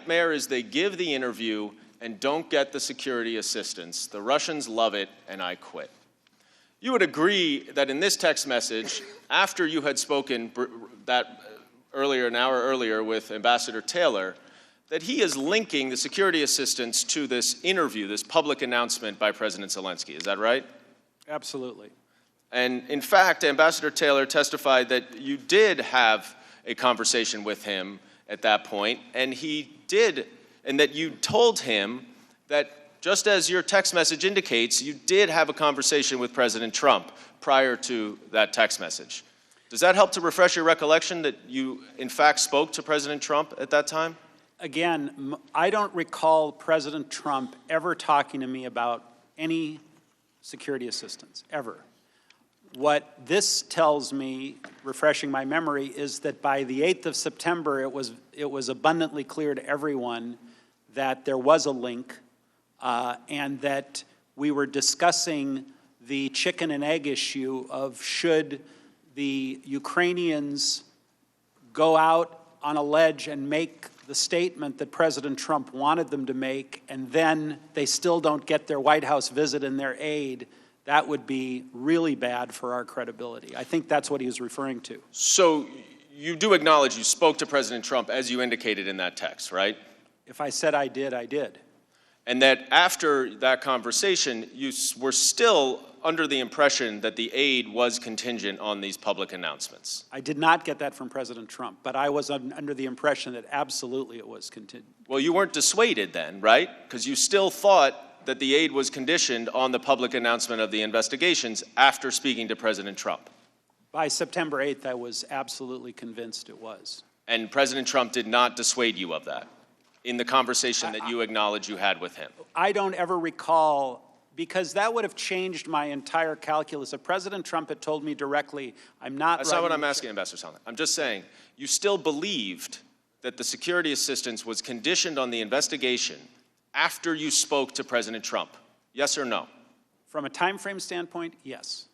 nightmare is they give the interview and don't get the security assistance. The Russians love it, and I quit. You would agree that in this text message, after you had spoken an hour earlier with Ambassador Taylor, that he is linking the security assistance to this interview, this public announcement by President Zelensky. Is that right? Absolutely. And in fact, Ambassador Taylor testified that you did have a conversation with him at that point, and that you told him that, just as your text message indicates, you did have a conversation with President Trump prior to that text message. Does that help to refresh your recollection that you, in fact, spoke to President Trump at that time? Again, I don't recall President Trump ever talking to me about any security assistance, ever. What this tells me, refreshing my memory, is that by the 8th of September, it was abundantly clear to everyone that there was a link and that we were discussing the chicken and egg issue of should the Ukrainians go out on a ledge and make the statement that President Trump wanted them to make, and then they still don't get their White House visit and their aid. That would be really bad for our credibility. I think that's what he was referring to. So you do acknowledge you spoke to President Trump as you indicated in that text, right? If I said I did, I did. And that after that conversation, you were still under the impression that the aid was contingent on these public announcements. I did not get that from President Trump, but I was under the impression that absolutely it was contingent. Well, you weren't dissuaded then, right? Because you still thought that the aid was conditioned on the public announcement of the investigations after speaking to President Trump. By September 8th, I was absolutely convinced it was. And President Trump did not dissuade you of that in the conversation that you acknowledge you had with him? I don't ever recall, because that would have changed my entire calculus. If President Trump had told me directly, I'm not... That's not what I'm asking, Ambassador Sondland. I'm just saying, you still believed that the security assistance was conditioned on the investigation after you spoke to President Trump. Yes or no? From a time frame standpoint, yes.